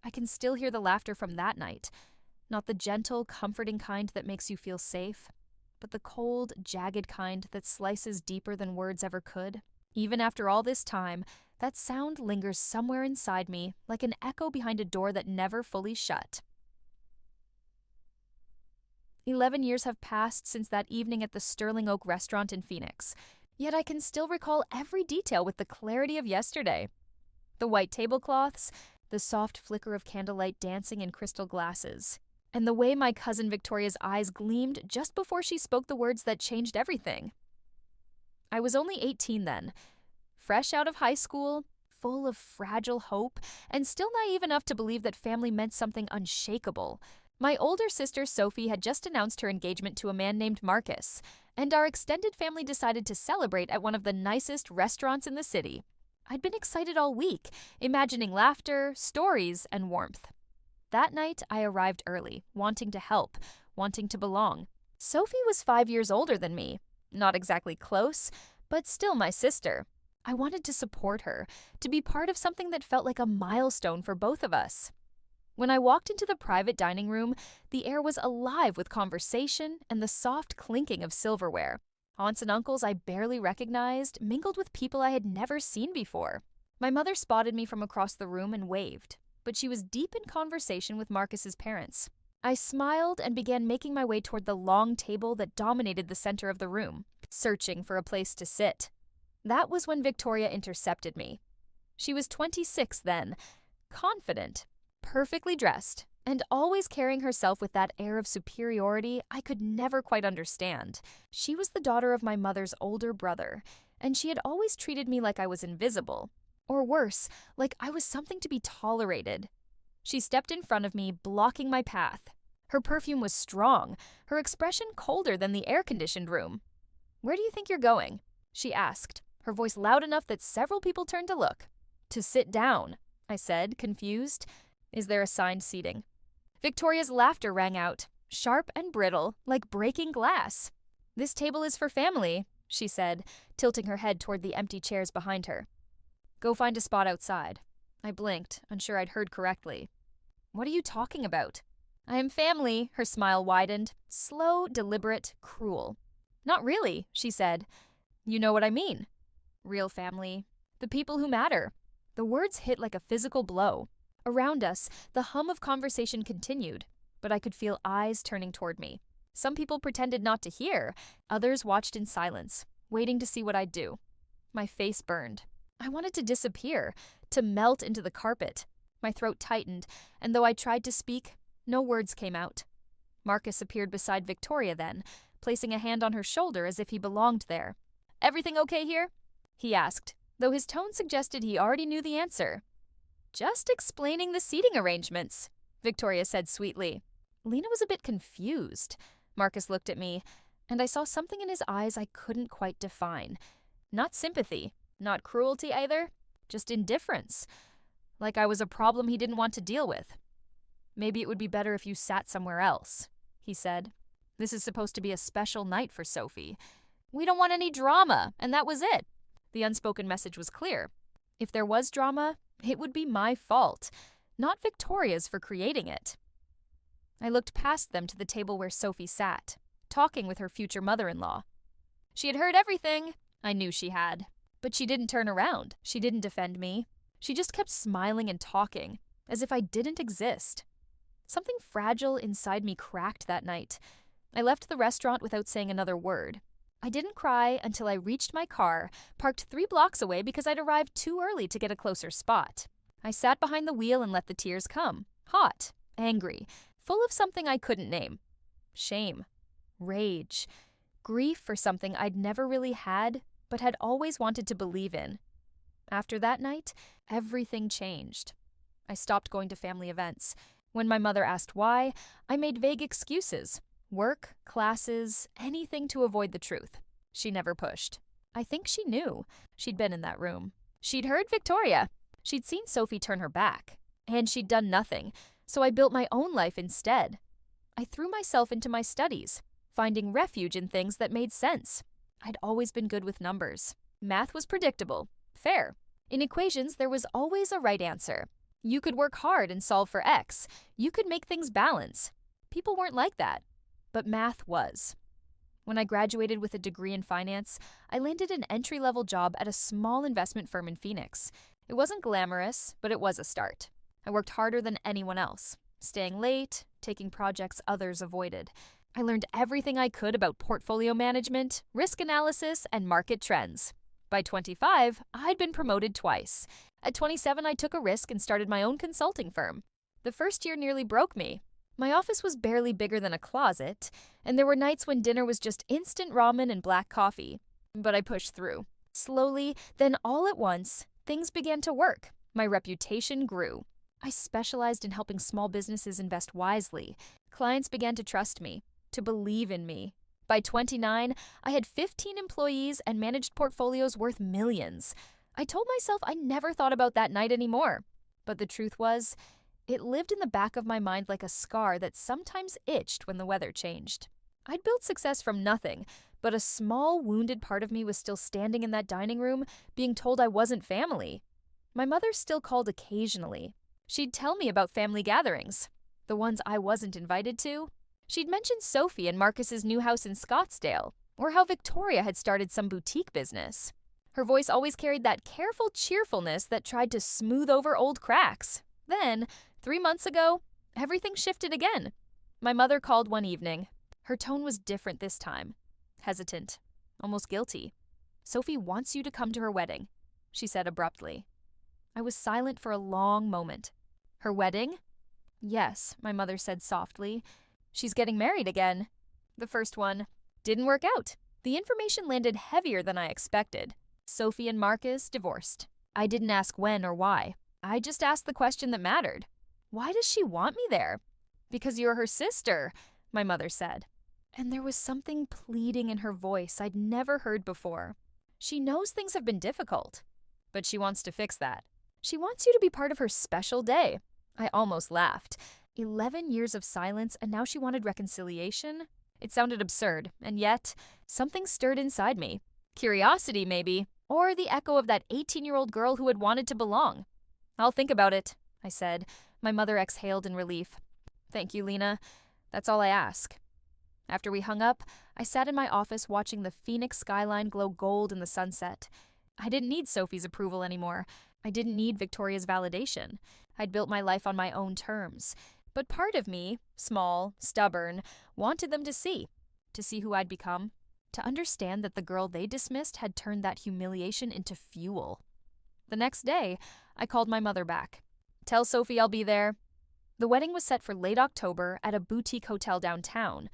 I can still hear the laughter from that night. Not the gentle, comforting kind that makes you feel safe, but the cold, jagged kind that slices deeper than words ever could. Even after all this time, that sound lingers somewhere inside me, like an echo behind a door that never fully shut. 11 years have passed since that evening at the Sterling Oak restaurant in Phoenix, yet I can still recall every detail with the clarity of yesterday. The white tablecloths, the soft flicker of candlelight dancing in crystal glasses, and the way my cousin Victoria's eyes gleamed just before she spoke the words that changed everything. I was only 18 then, fresh out of high school, full of fragile hope, and still naive enough to believe that family meant something unshakable. My older sister Sophie had just announced her engagement to a man named Marcus, and our extended family decided to celebrate at one of the nicest restaurants in the city. I'd been excited all week, imagining laughter, stories, and warmth. That night, I arrived early, wanting to help, wanting to belong. Sophie was 5 years older than me. Not exactly close, but still my sister. I wanted to support her, to be part of something that felt like a milestone for both of us. When I walked into the private dining room, the air was alive with conversation and the soft clinking of silverware. Aunts and uncles I barely recognized mingled with people I had never seen before. My mother spotted me from across the room and waved, but she was deep in conversation with Marcus's parents. I smiled and began making my way toward the long table that dominated the center of the room, searching for a place to sit. That was when Victoria intercepted me. She was 26 then, confident, perfectly dressed, and always carrying herself with that air of superiority I could never quite understand. She was the daughter of my mother's older brother, and she had always treated me like I was invisible. Or worse, like I was something to be tolerated. She stepped in front of me, blocking my path. Her perfume was strong, her expression colder than the air-conditioned room. "Where do you think you're going?" she asked, her voice loud enough that several people turned to look. "To sit down," I said, confused. "Is there assigned seating?" Victoria's laughter rang out, sharp and brittle, like breaking glass. "This table is for family," she said, tilting her head toward the empty chairs behind her. "Go find a spot outside." I blinked, unsure I'd heard correctly. "What are you talking about?" "I am family," her smile widened, slow, deliberate, cruel. "Not really," she said. "You know what I mean. Real family. The people who matter." The words hit like a physical blow. Around us, the hum of conversation continued, but I could feel eyes turning toward me. Some people pretended not to hear, others watched in silence, waiting to see what I'd do. My face burned. I wanted to disappear, to melt into the carpet. My throat tightened, and though I tried to speak, no words came out. Marcus appeared beside Victoria then, placing a hand on her shoulder as if he belonged there. "Everything okay here?" he asked, though his tone suggested he already knew the answer. "Just explaining the seating arrangements," Victoria said sweetly. Lena was a bit confused. Marcus looked at me, and I saw something in his eyes I couldn't quite define. Not sympathy, not cruelty either, just indifference. Like I was a problem he didn't want to deal with. "Maybe it would be better if you sat somewhere else," he said. "This is supposed to be a special night for Sophie. We don't want any drama, and that was it." The unspoken message was clear. If there was drama, it would be my fault, not Victoria's for creating it. I looked past them to the table where Sophie sat, talking with her future mother-in-law. She had heard everything. I knew she had. But she didn't turn around. She didn't defend me. She just kept smiling and talking, as if I didn't exist. Something fragile inside me cracked that night. I left the restaurant without saying another word. I didn't cry until I reached my car, parked 3 blocks away because I'd arrived too early to get a closer spot. I sat behind the wheel and let the tears come, hot, angry, full of something I couldn't name. Shame, rage, grief for something I'd never really had, but had always wanted to believe in. After that night, everything changed. I stopped going to family events. When my mother asked why, I made vague excuses. Work, classes, anything to avoid the truth. She never pushed. I think she knew. She'd been in that room. She'd heard Victoria. She'd seen Sophie turn her back. And she'd done nothing, so I built my own life instead. I threw myself into my studies, finding refuge in things that made sense. I'd always been good with numbers. Math was predictable. Fair. In equations, there was always a right answer. You could work hard and solve for X. You could make things balance. People weren't like that, but math was. When I graduated with a degree in finance, I landed an entry-level job at a small investment firm in Phoenix. It wasn't glamorous, but it was a start. I worked harder than anyone else, staying late, taking projects others avoided. I learned everything I could about portfolio management, risk analysis, and market trends. By 25, I'd been promoted twice. At 27, I took a risk and started my own consulting firm. The first year nearly broke me. My office was barely bigger than a closet, and there were nights when dinner was just instant ramen and black coffee. But I pushed through. Slowly, then all at once, things began to work. My reputation grew. I specialized in helping small businesses invest wisely. Clients began to trust me, to believe in me. By 29, I had 15 employees and managed portfolios worth millions. I told myself I never thought about that night anymore. But the truth was, it lived in the back of my mind like a scar that sometimes itched when the weather changed. I'd built success from nothing, but a small, wounded part of me was still standing in that dining room, being told I wasn't family. My mother still called occasionally. She'd tell me about family gatherings, the ones I wasn't invited to. She'd mention Sophie and Marcus's new house in Scottsdale, or how Victoria had started some boutique business. Her voice always carried that careful cheerfulness that tried to smooth over old cracks. Then, 3 months ago, everything shifted again. My mother called one evening. Her tone was different this time. Hesitant, almost guilty. "Sophie wants you to come to her wedding," she said abruptly. I was silent for a long moment. "Her wedding?" "Yes," my mother said softly. "She's getting married again." The first one didn't work out. The information landed heavier than I expected. Sophie and Marcus divorced. I didn't ask when or why. I just asked the question that mattered. "Why does she want me there?" "Because you're her sister," my mother said. And there was something pleading in her voice I'd never heard before. "She knows things have been difficult, but she wants to fix that. She wants you to be part of her special day." I almost laughed. 11 years of silence, and now she wanted reconciliation? It sounded absurd, and yet, something stirred inside me. Curiosity, maybe, or the echo of that 18-year-old girl who had wanted to belong. "I'll think about it," I said. My mother exhaled in relief. "Thank you, Lena. That's all I ask." After we hung up, I sat in my office watching the Phoenix skyline glow gold in the sunset. I didn't need Sophie's approval anymore. I didn't need Victoria's validation. I'd built my life on my own terms. But part of me, small, stubborn, wanted them to see who I'd become, to understand that the girl they dismissed had turned that humiliation into fuel. The next day, I called my mother back. "Tell Sophie I'll be there." The wedding was set for late October at a boutique hotel downtown.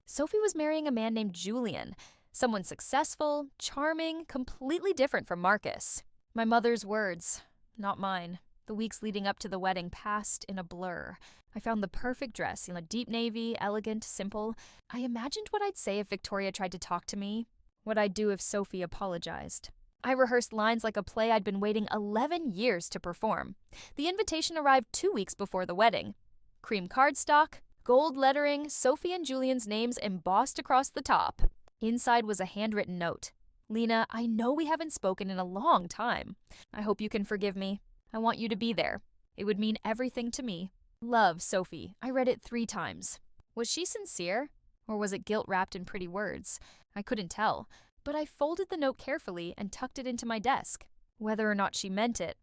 Sophie was marrying a man named Julian, someone successful, charming, completely different from Marcus. My mother's words, not mine. The weeks leading up to the wedding passed in a blur. I found the perfect dress in a deep navy, elegant, simple. I imagined what I'd say if Victoria tried to talk to me, what I'd do if Sophie apologized. I rehearsed lines like a play I'd been waiting 11 years to perform. The invitation arrived 2 weeks before the wedding. Cream cardstock, gold lettering, Sophie and Julian's names embossed across the top. Inside was a handwritten note. "Lena, I know we haven't spoken in a long time. I hope you can forgive me. I want you to be there. It would mean everything to me. Love, Sophie." I read it 3 times. Was she sincere? Or was it guilt wrapped in pretty words? I couldn't tell. But I folded the note carefully and tucked it into my desk. Whether or not she meant it,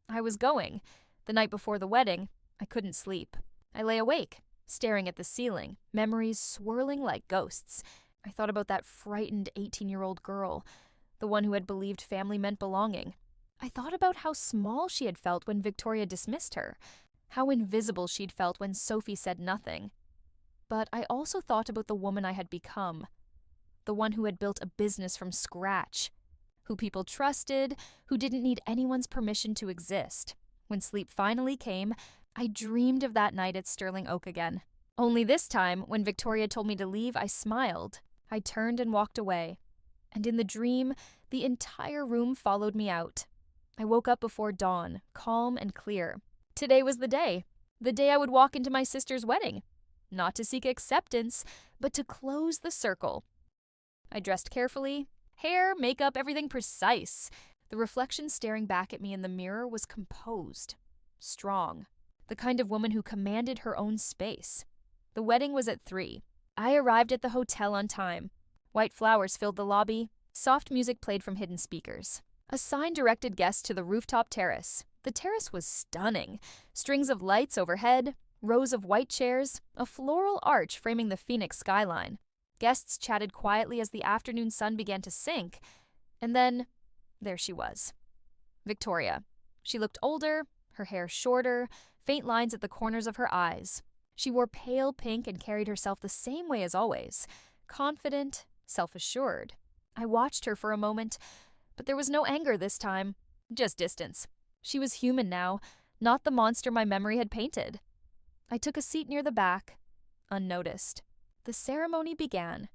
I was going. The night before the wedding, I couldn't sleep. I lay awake, staring at the ceiling, memories swirling like ghosts. I thought about that frightened 18-year-old girl, the one who had believed family meant belonging. I thought about how small she had felt when Victoria dismissed her, how invisible she'd felt when Sophie said nothing. But I also thought about the woman I had become, the one who had built a business from scratch, who people trusted, who didn't need anyone's permission to exist. When sleep finally came, I dreamed of that night at Sterling Oak again. Only this time, when Victoria told me to leave, I smiled. I turned and walked away. And in the dream, the entire room followed me out. I woke up before dawn, calm and clear. Today was the day I would walk into my sister's wedding. Not to seek acceptance, but to close the circle. I dressed carefully, hair, makeup, everything precise. The reflection staring back at me in the mirror was composed. strong, the kind of woman who commanded her own space. The wedding was at 3. I arrived at the hotel on time. White flowers filled the lobby. Soft music played from hidden speakers. A sign directed guests to the rooftop terrace. The terrace was stunning. Strings of lights overhead, rows of white chairs, a floral arch framing the Phoenix skyline. Guests chatted quietly as the afternoon sun began to sink. And then, there she was. Victoria. She looked older, her hair shorter, faint lines at the corners of her eyes. She wore pale pink and carried herself the same way as always, confident, self-assured. I watched her for a moment, but there was no anger this time, just distance. She was human now, not the monster my memory had painted. I took a seat near the back, unnoticed. The ceremony began.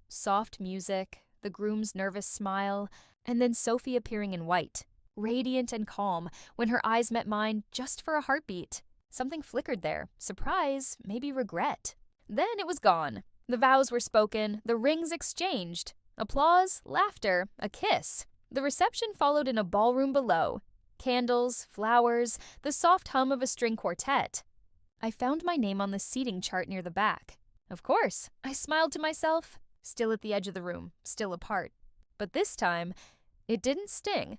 Soft music, the groom's nervous smile, and then Sophie appearing in white, radiant and calm, when her eyes met mine just for a heartbeat. Something flickered there, surprise, maybe regret. Then it was gone. The vows were spoken, the rings exchanged. Applause, laughter, a kiss. The reception followed in a ballroom below. Candles, flowers, the soft hum of a string quartet. I found my name on the seating chart near the back. Of course, I smiled to myself, still at the edge of the room, still apart. But this time, it didn't sting.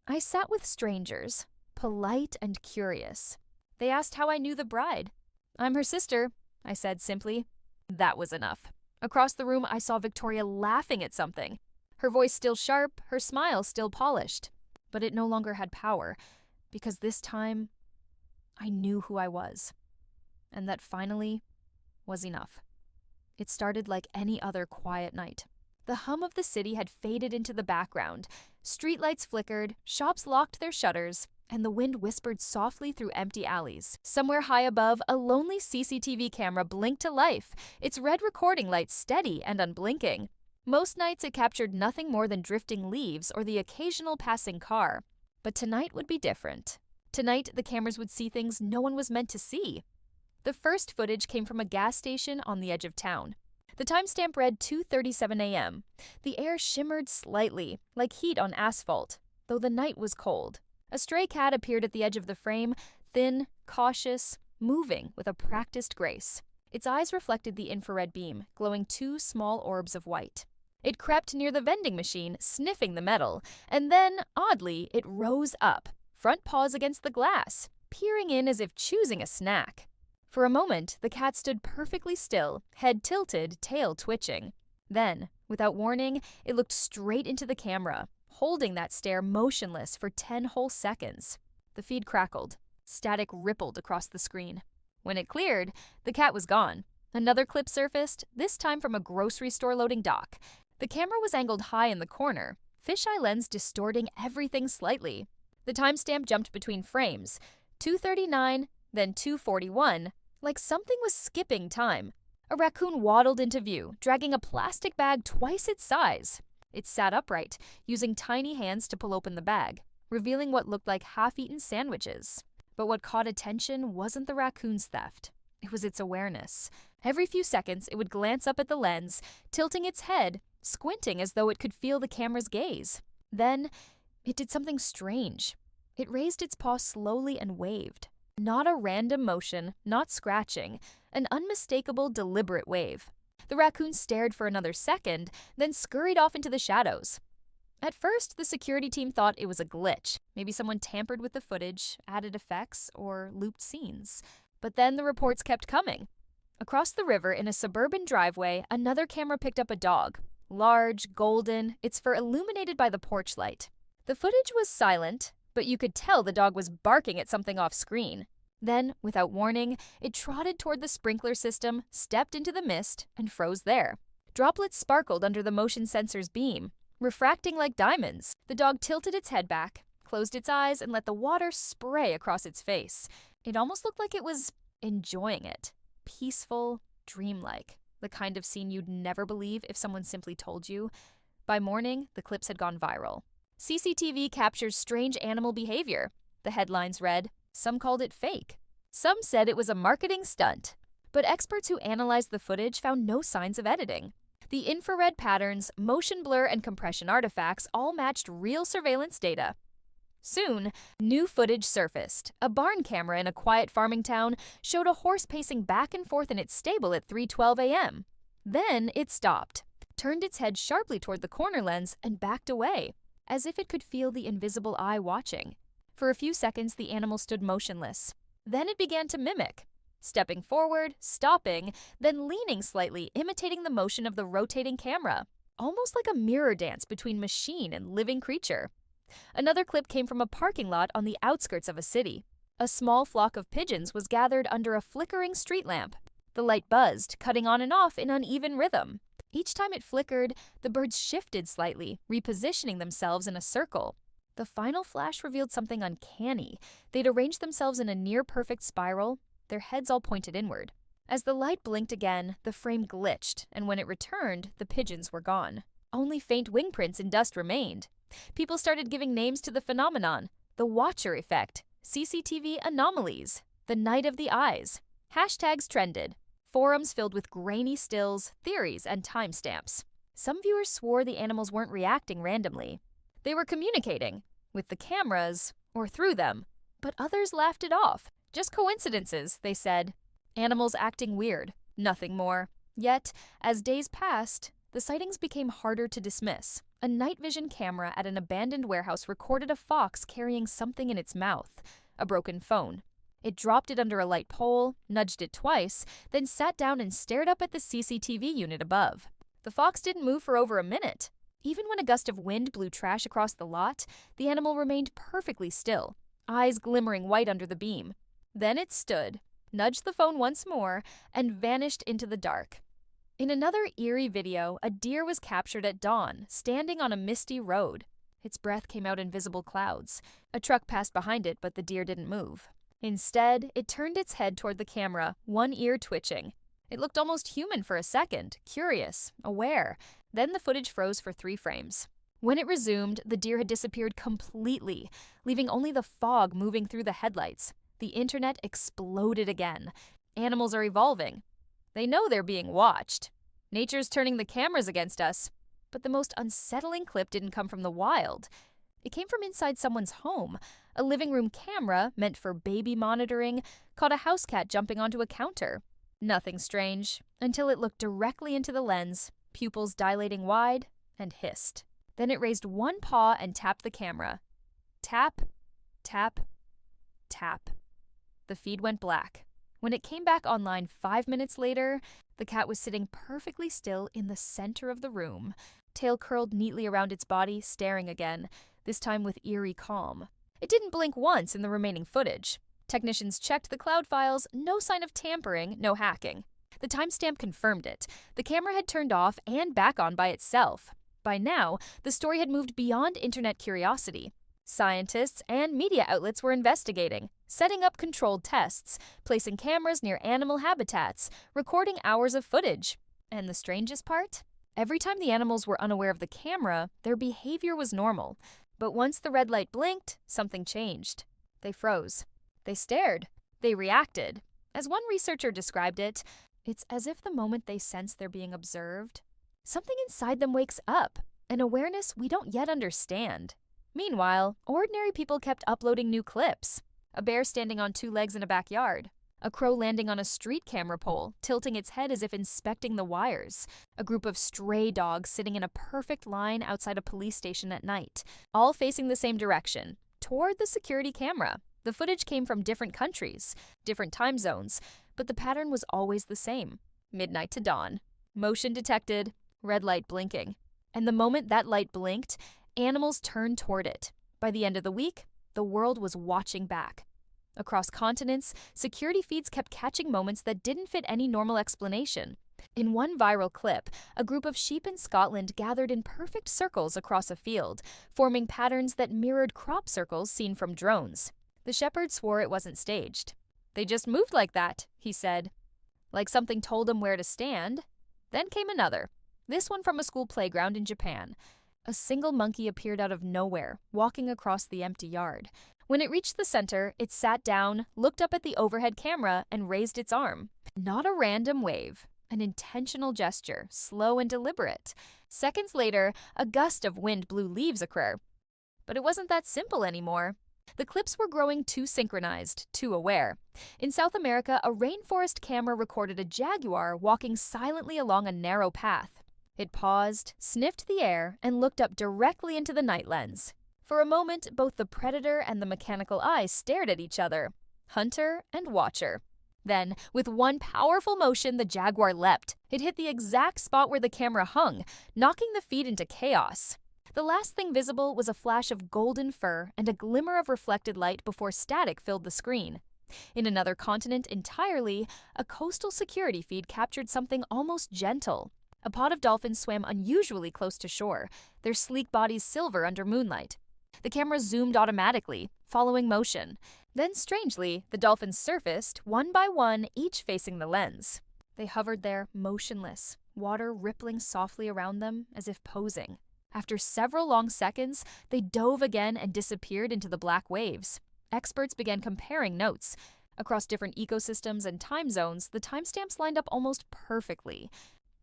I sat with strangers, polite and curious. They asked how I knew the bride. "I'm her sister," I said simply. That was enough. Across the room, I saw Victoria laughing at something. Her voice still sharp, her smile still polished. But it no longer had power, because this time, I knew who I was. And that finally was enough. It started like any other quiet night. The hum of the city had faded into the background. Streetlights flickered, shops locked their shutters, and the wind whispered softly through empty alleys. Somewhere high above, a lonely CCTV camera blinked to life, its red recording light steady and unblinking. Most nights it captured nothing more than drifting leaves or the occasional passing car. But tonight would be different. Tonight, the cameras would see things no one was meant to see. The first footage came from a gas station on the edge of town. The timestamp read 2:37 a.m. The air shimmered slightly, like heat on asphalt, though the night was cold. A stray cat appeared at the edge of the frame, thin, cautious, moving with a practiced grace. Its eyes reflected the infrared beam, glowing 2 small orbs of white. It crept near the vending machine, sniffing the metal, and then, oddly, it rose up, front paws against the glass, peering in as if choosing a snack. For a moment, the cat stood perfectly still, head tilted, tail twitching. Then, without warning, it looked straight into the camera, holding that stare motionless for 10 whole seconds. The feed crackled. Static rippled across the screen. When it cleared, the cat was gone. Another clip surfaced, this time from a grocery store loading dock. The camera was angled high in the corner, fisheye lens distorting everything slightly. The timestamp jumped between frames, 2:39, then 2:41, like something was skipping time. A raccoon waddled into view, dragging a plastic bag twice its size. It sat upright, using tiny hands to pull open the bag, revealing what looked like half-eaten sandwiches. But what caught attention wasn't the raccoon's theft. It was its awareness. Every few seconds, it would glance up at the lens, tilting its head, squinting as though it could feel the camera's gaze. Then, it did something strange. It raised its paw slowly and waved. Not a random motion, not scratching, an unmistakable, deliberate wave. The raccoon stared for another second, then scurried off into the shadows. At first, the security team thought it was a glitch. Maybe someone tampered with the footage, added effects, or looped scenes. But then the reports kept coming. Across the river, in a suburban driveway, another camera picked up a dog. Large, golden, its fur illuminated by the porch light. The footage was silent, but you could tell the dog was barking at something off-screen. Then, without warning, it trotted toward the sprinkler system, stepped into the mist, and froze there. Droplets sparkled under the motion sensor's beam, refracting like diamonds. The dog tilted its head back, closed its eyes, and let the water spray across its face. It almost looked like it was enjoying it. Peaceful, dreamlike. The kind of scene you'd never believe if someone simply told you. By morning, the clips had gone viral. CCTV captures strange animal behavior. The headlines read, some called it fake. Some said it was a marketing stunt. But experts who analyzed the footage found no signs of editing. The infrared patterns, motion blur, and compression artifacts all matched real surveillance data. Soon, new footage surfaced. A barn camera in a quiet farming town showed a horse pacing back and forth in its stable at 3:12 a.m. Then it stopped, turned its head sharply toward the corner lens, and backed away, as if it could feel the invisible eye watching. For a few seconds, the animal stood motionless. Then it began to mimic, stepping forward, stopping, then leaning slightly, imitating the motion of the rotating camera, almost like a mirror dance between machine and living creature. Another clip came from a parking lot on the outskirts of a city. A small flock of pigeons was gathered under a flickering street lamp. The light buzzed, cutting on and off in uneven rhythm. Each time it flickered, the birds shifted slightly, repositioning themselves in a circle. The final flash revealed something uncanny. They'd arranged themselves in a near-perfect spiral, their heads all pointed inward. As the light blinked again, the frame glitched, and when it returned, the pigeons were gone. Only faint wing prints and dust remained. People started giving names to the phenomenon: the Watcher effect, CCTV anomalies, the night of the eyes. Hashtags trended. Forums filled with grainy stills, theories, and timestamps. Some viewers swore the animals weren't reacting randomly. They were communicating, with the cameras, or through them. But others laughed it off. Just coincidences, they said. Animals acting weird, nothing more. Yet, as days passed, the sightings became harder to dismiss. A night vision camera at an abandoned warehouse recorded a fox carrying something in its mouth, a broken phone. It dropped it under a light pole, nudged it twice, then sat down and stared up at the CCTV unit above. The fox didn't move for over a minute. Even when a gust of wind blew trash across the lot, the animal remained perfectly still, eyes glimmering white under the beam. Then it stood, nudged the phone once more, and vanished into the dark. In another eerie video, a deer was captured at dawn, standing on a misty road. Its breath came out in visible clouds. A truck passed behind it, but the deer didn't move. Instead, it turned its head toward the camera, one ear twitching. It looked almost human for a second, curious, aware. Then the footage froze for 3 frames. When it resumed, the deer had disappeared completely, leaving only the fog moving through the headlights. The internet exploded again. Animals are evolving. They know they're being watched. Nature's turning the cameras against us. But the most unsettling clip didn't come from the wild. It came from inside someone's home. A living room camera, meant for baby monitoring, caught a house cat jumping onto a counter. Nothing strange, until it looked directly into the lens, pupils dilating wide, and hissed. Then it raised one paw and tapped the camera. Tap, tap, tap. The feed went black. When it came back online 5 minutes later, the cat was sitting perfectly still in the center of the room, tail curled neatly around its body, staring again, this time with eerie calm. It didn't blink once in the remaining footage. Technicians checked the cloud files, no sign of tampering, no hacking. The timestamp confirmed it. The camera had turned off and back on by itself. By now, the story had moved beyond internet curiosity. Scientists and media outlets were investigating, setting up controlled tests, placing cameras near animal habitats, recording hours of footage. And the strangest part? Every time the animals were unaware of the camera, their behavior was normal. But once the red light blinked, something changed. They froze. They stared. They reacted. As one researcher described it, it's as if the moment they sense they're being observed, something inside them wakes up, an awareness we don't yet understand. Meanwhile, ordinary people kept uploading new clips. A bear standing on 2 legs in a backyard. A crow landing on a street camera pole, tilting its head as if inspecting the wires. A group of stray dogs sitting in a perfect line outside a police station at night, all facing the same direction, toward the security camera. The footage came from different countries, different time zones, but the pattern was always the same. Midnight to dawn. Motion detected, red light blinking. And the moment that light blinked, animals turned toward it. By the end of the week, the world was watching back. Across continents, security feeds kept catching moments that didn't fit any normal explanation. In one viral clip, a group of sheep in Scotland gathered in perfect circles across a field, forming patterns that mirrored crop circles seen from drones. The shepherd swore it wasn't staged. "They just moved like that," he said. Like something told him where to stand. Then came another, this one from a school playground in Japan. A single monkey appeared out of nowhere, walking across the empty yard. When it reached the center, it sat down, looked up at the overhead camera, and raised its arm. Not a random wave, an intentional gesture, slow and deliberate. Seconds later, a gust of wind blew leaves across. But it wasn't that simple anymore. The clips were growing too synchronized, too aware. In South America, a rainforest camera recorded a jaguar walking silently along a narrow path. It paused, sniffed the air, and looked up directly into the night lens. For a moment, both the predator and the mechanical eye stared at each other, hunter and watcher. Then, with one powerful motion, the jaguar leapt. It hit the exact spot where the camera hung, knocking the feed into chaos. The last thing visible was a flash of golden fur and a glimmer of reflected light before static filled the screen. In another continent entirely, a coastal security feed captured something almost gentle. A pod of dolphins swam unusually close to shore, their sleek bodies silver under moonlight. The camera zoomed automatically, following motion. Then, strangely, the dolphins surfaced, one by one, each facing the lens. They hovered there, motionless, water rippling softly around them as if posing. After several long seconds, they dove again and disappeared into the black waves. Experts began comparing notes. Across different ecosystems and time zones, the timestamps lined up almost perfectly.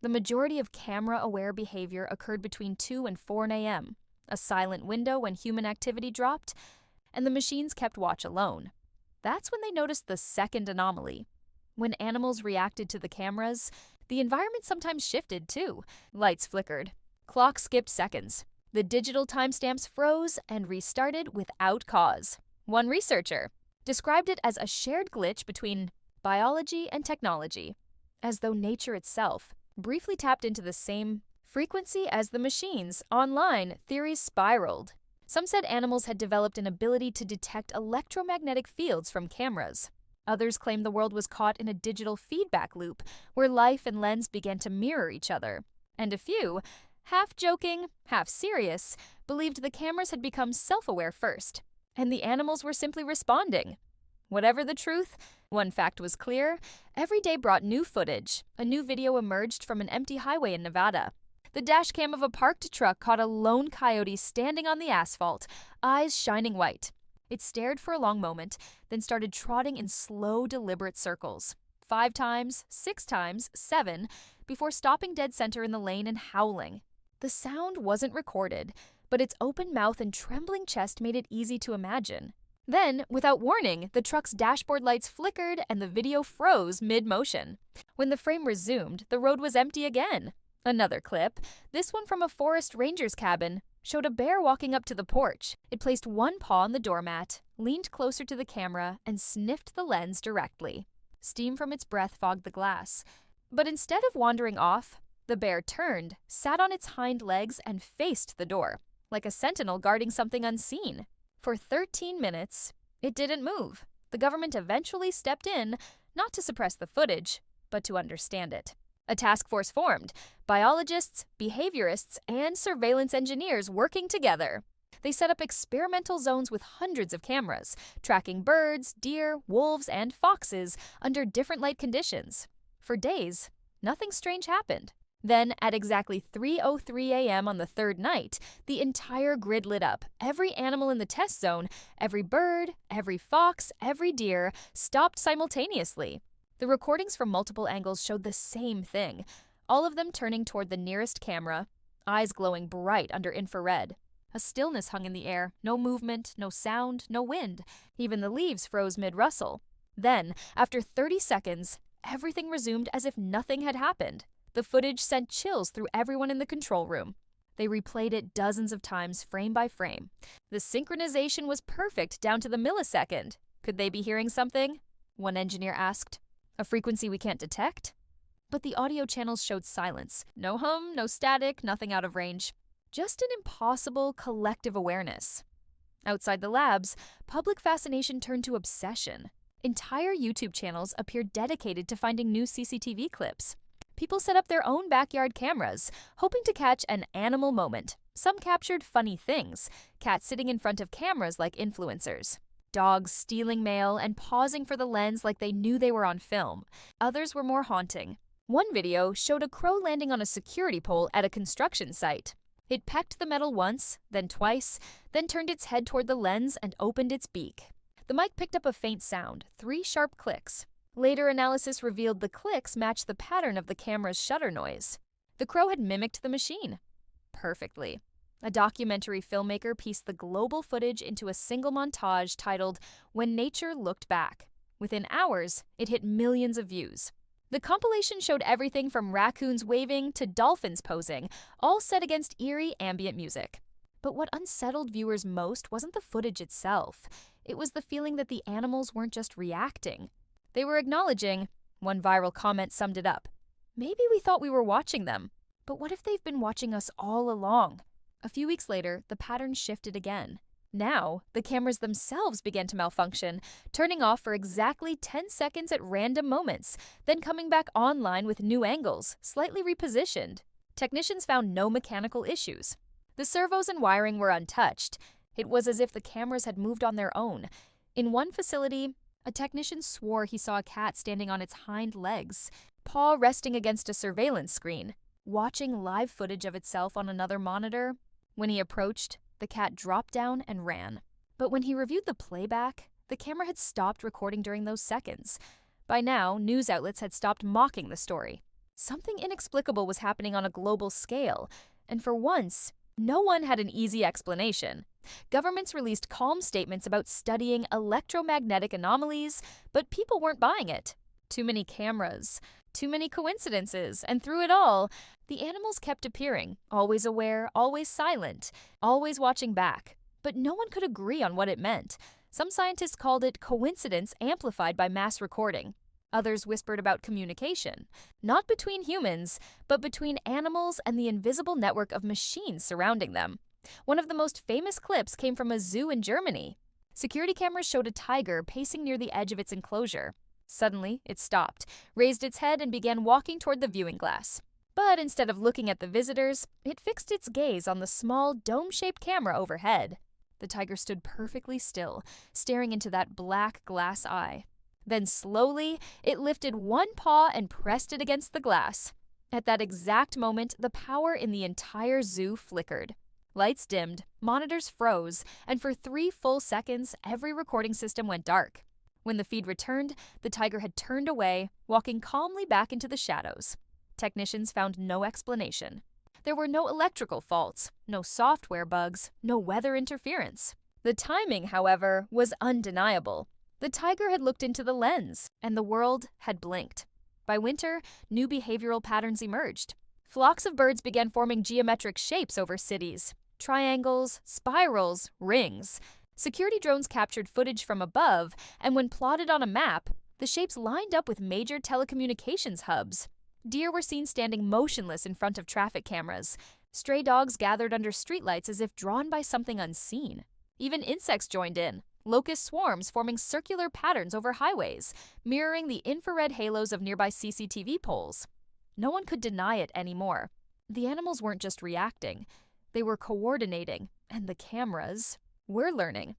The majority of camera-aware behavior occurred between 2 and 4 a.m., a silent window when human activity dropped, and the machines kept watch alone. That's when they noticed the second anomaly. When animals reacted to the cameras, the environment sometimes shifted too. Lights flickered. Clocks skipped seconds. The digital timestamps froze and restarted without cause. One researcher described it as a shared glitch between biology and technology, as though nature itself briefly tapped into the same frequency as the machines. Online, theories spiraled. Some said animals had developed an ability to detect electromagnetic fields from cameras. Others claimed the world was caught in a digital feedback loop where life and lens began to mirror each other. And a few, half joking, half serious, believed the cameras had become self-aware first, and the animals were simply responding. Whatever the truth, one fact was clear: every day brought new footage. A new video emerged from an empty highway in Nevada. The dashcam of a parked truck caught a lone coyote standing on the asphalt, eyes shining white. It stared for a long moment, then started trotting in slow, deliberate circles. 5 times, 6 times, 7, before stopping dead center in the lane and howling. The sound wasn't recorded, but its open mouth and trembling chest made it easy to imagine. Then, without warning, the truck's dashboard lights flickered and the video froze mid-motion. When the frame resumed, the road was empty again. Another clip, this one from a forest ranger's cabin, showed a bear walking up to the porch. It placed one paw on the doormat, leaned closer to the camera, and sniffed the lens directly. Steam from its breath fogged the glass. But instead of wandering off, the bear turned, sat on its hind legs, and faced the door, like a sentinel guarding something unseen. For 13 minutes, it didn't move. The government eventually stepped in, not to suppress the footage, but to understand it. A task force formed, biologists, behaviorists, and surveillance engineers working together. They set up experimental zones with hundreds of cameras, tracking birds, deer, wolves, and foxes under different light conditions. For days, nothing strange happened. Then, at exactly 3:03 a.m. on the third night, the entire grid lit up. Every animal in the test zone, every bird, every fox, every deer, stopped simultaneously. The recordings from multiple angles showed the same thing, all of them turning toward the nearest camera, eyes glowing bright under infrared. A stillness hung in the air, no movement, no sound, no wind. Even the leaves froze mid-rustle. Then, after 30 seconds, everything resumed as if nothing had happened. The footage sent chills through everyone in the control room. They replayed it dozens of times, frame by frame. The synchronization was perfect down to the millisecond. Could they be hearing something? One engineer asked. A frequency we can't detect? But the audio channels showed silence. No hum, no static, nothing out of range. Just an impossible collective awareness. Outside the labs, public fascination turned to obsession. Entire YouTube channels appeared dedicated to finding new CCTV clips. People set up their own backyard cameras, hoping to catch an animal moment. Some captured funny things, cats sitting in front of cameras like influencers, dogs stealing mail and pausing for the lens like they knew they were on film. Others were more haunting. One video showed a crow landing on a security pole at a construction site. It pecked the metal once, then twice, then turned its head toward the lens and opened its beak. The mic picked up a faint sound, 3 sharp clicks. Later analysis revealed the clicks matched the pattern of the camera's shutter noise. The crow had mimicked the machine perfectly. A documentary filmmaker pieced the global footage into a single montage titled When Nature Looked Back. Within hours, it hit millions of views. The compilation showed everything from raccoons waving to dolphins posing, all set against eerie ambient music. But what unsettled viewers most wasn't the footage itself. It was the feeling that the animals weren't just reacting. They were acknowledging. One viral comment summed it up. Maybe we thought we were watching them, but what if they've been watching us all along? A few weeks later, the pattern shifted again. Now, the cameras themselves began to malfunction, turning off for exactly 10 seconds at random moments, then coming back online with new angles, slightly repositioned. Technicians found no mechanical issues. The servos and wiring were untouched. It was as if the cameras had moved on their own. In one facility, a technician swore he saw a cat standing on its hind legs, paw resting against a surveillance screen, watching live footage of itself on another monitor. When he approached, the cat dropped down and ran. But when he reviewed the playback, the camera had stopped recording during those seconds. By now, news outlets had stopped mocking the story. Something inexplicable was happening on a global scale, and for once, no one had an easy explanation. Governments released calm statements about studying electromagnetic anomalies, but people weren't buying it. Too many cameras, too many coincidences, and through it all, the animals kept appearing, always aware, always silent, always watching back. But no one could agree on what it meant. Some scientists called it coincidence amplified by mass recording. Others whispered about communication, not between humans, but between animals and the invisible network of machines surrounding them. One of the most famous clips came from a zoo in Germany. Security cameras showed a tiger pacing near the edge of its enclosure. Suddenly, it stopped, raised its head, and began walking toward the viewing glass. But instead of looking at the visitors, it fixed its gaze on the small, dome-shaped camera overhead. The tiger stood perfectly still, staring into that black glass eye. Then slowly, it lifted one paw and pressed it against the glass. At that exact moment, the power in the entire zoo flickered. Lights dimmed, monitors froze, and for 3 full seconds, every recording system went dark. When the feed returned, the tiger had turned away, walking calmly back into the shadows. Technicians found no explanation. There were no electrical faults, no software bugs, no weather interference. The timing, however, was undeniable. The tiger had looked into the lens, and the world had blinked. By winter, new behavioral patterns emerged. Flocks of birds began forming geometric shapes over cities. Triangles, spirals, rings. Security drones captured footage from above, and when plotted on a map, the shapes lined up with major telecommunications hubs. Deer were seen standing motionless in front of traffic cameras. Stray dogs gathered under streetlights as if drawn by something unseen. Even insects joined in, locust swarms forming circular patterns over highways, mirroring the infrared halos of nearby CCTV poles. No one could deny it anymore. The animals weren't just reacting. They were coordinating, and the cameras were learning.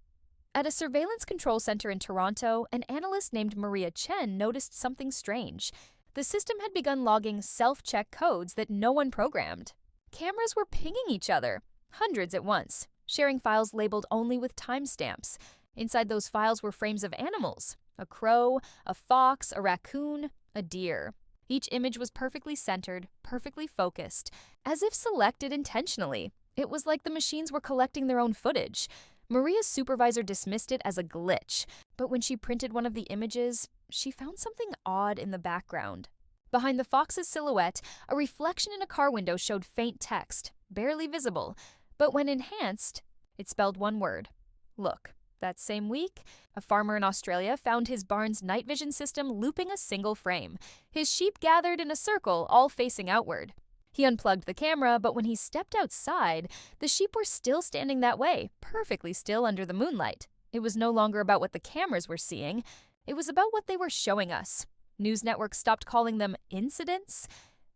At a surveillance control center in Toronto, an analyst named Maria Chen noticed something strange. The system had begun logging self-check codes that no one programmed. Cameras were pinging each other, hundreds at once, sharing files labeled only with timestamps. Inside those files were frames of animals: a crow, a fox, a raccoon, a deer. Each image was perfectly centered, perfectly focused, as if selected intentionally. It was like the machines were collecting their own footage. Maria's supervisor dismissed it as a glitch, but when she printed one of the images, she found something odd in the background. Behind the fox's silhouette, a reflection in a car window showed faint text, barely visible, but when enhanced, it spelled one word: look. That same week, a farmer in Australia found his barn's night vision system looping a single frame. His sheep gathered in a circle, all facing outward. He unplugged the camera, but when he stepped outside, the sheep were still standing that way, perfectly still under the moonlight. It was no longer about what the cameras were seeing. It was about what they were showing us. News networks stopped calling them incidents.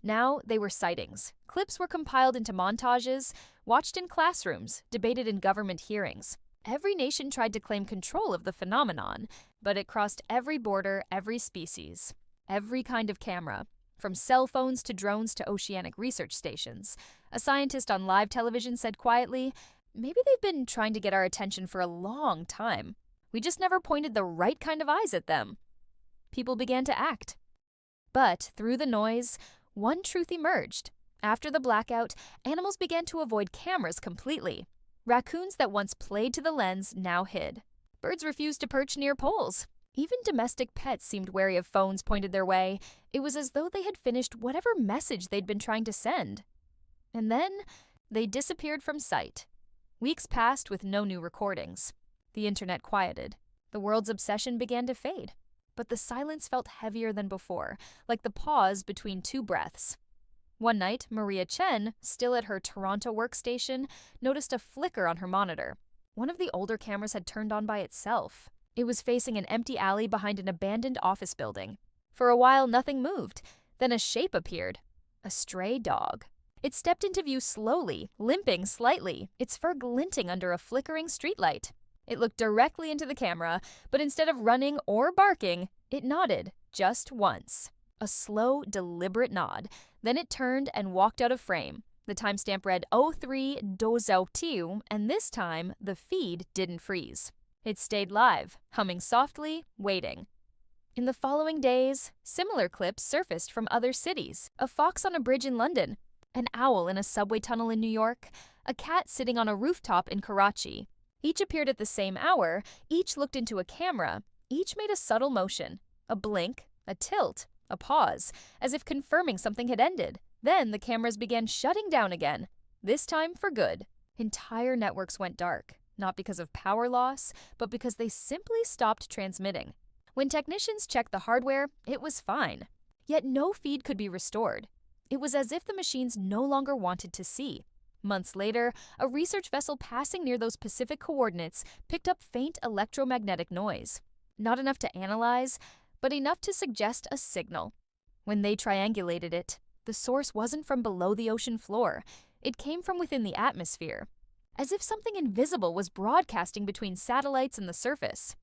Now they were sightings. Clips were compiled into montages, watched in classrooms, debated in government hearings. Every nation tried to claim control of the phenomenon, but it crossed every border, every species, every kind of camera, from cell phones to drones to oceanic research stations. A scientist on live television said quietly, "Maybe they've been trying to get our attention for a long time. We just never pointed the right kind of eyes at them." People began to act. But through the noise, one truth emerged. After the blackout, animals began to avoid cameras completely. Raccoons that once played to the lens now hid. Birds refused to perch near poles. Even domestic pets seemed wary of phones pointed their way. It was as though they had finished whatever message they'd been trying to send. And then, they disappeared from sight. Weeks passed with no new recordings. The internet quieted. The world's obsession began to fade. But the silence felt heavier than before, like the pause between two breaths. One night, Maria Chen, still at her Toronto workstation, noticed a flicker on her monitor. One of the older cameras had turned on by itself. It was facing an empty alley behind an abandoned office building. For a while, nothing moved. Then a shape appeared. A stray dog. It stepped into view slowly, limping slightly, its fur glinting under a flickering streetlight. It looked directly into the camera, but instead of running or barking, it nodded, just once. A slow, deliberate nod. Then it turned and walked out of frame. The timestamp read 03:20, and this time, the feed didn't freeze. It stayed live, humming softly, waiting. In the following days, similar clips surfaced from other cities. A fox on a bridge in London, an owl in a subway tunnel in New York, a cat sitting on a rooftop in Karachi. Each appeared at the same hour, each looked into a camera, each made a subtle motion, a blink, a tilt, a pause, as if confirming something had ended. Then the cameras began shutting down again, this time for good. Entire networks went dark, not because of power loss, but because they simply stopped transmitting. When technicians checked the hardware, it was fine. Yet no feed could be restored. It was as if the machines no longer wanted to see. Months later, a research vessel passing near those Pacific coordinates picked up faint electromagnetic noise. Not enough to analyze, but enough to suggest a signal. When they triangulated it, the source wasn't from below the ocean floor. It came from within the atmosphere, as if something invisible was broadcasting between satellites and the surface.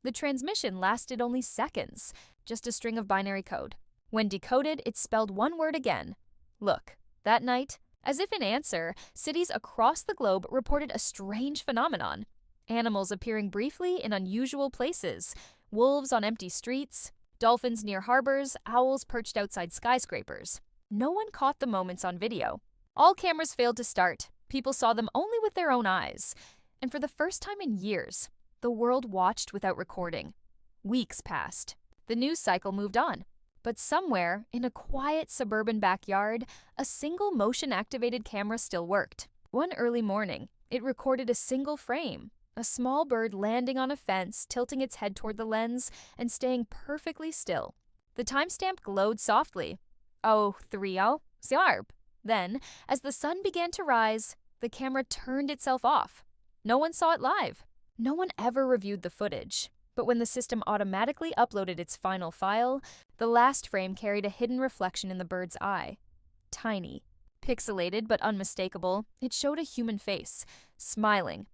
The transmission lasted only seconds, just a string of binary code. When decoded, it spelled one word again: look. That night, as if in answer, cities across the globe reported a strange phenomenon. Animals appearing briefly in unusual places, wolves on empty streets, dolphins near harbors, owls perched outside skyscrapers. No one caught the moments on video. All cameras failed to start. People saw them only with their own eyes. And for the first time in years, the world watched without recording. Weeks passed. The news cycle moved on. But somewhere, in a quiet suburban backyard, a single motion-activated camera still worked. One early morning, it recorded a single frame. A small bird landing on a fence, tilting its head toward the lens, and staying perfectly still. The timestamp glowed softly. 03:30, sharp. Then, as the sun began to rise, the camera turned itself off. No one saw it live. No one ever reviewed the footage. But when the system automatically uploaded its final file, the last frame carried a hidden reflection in the bird's eye. Tiny. Pixelated but unmistakable, it showed a human face, smiling,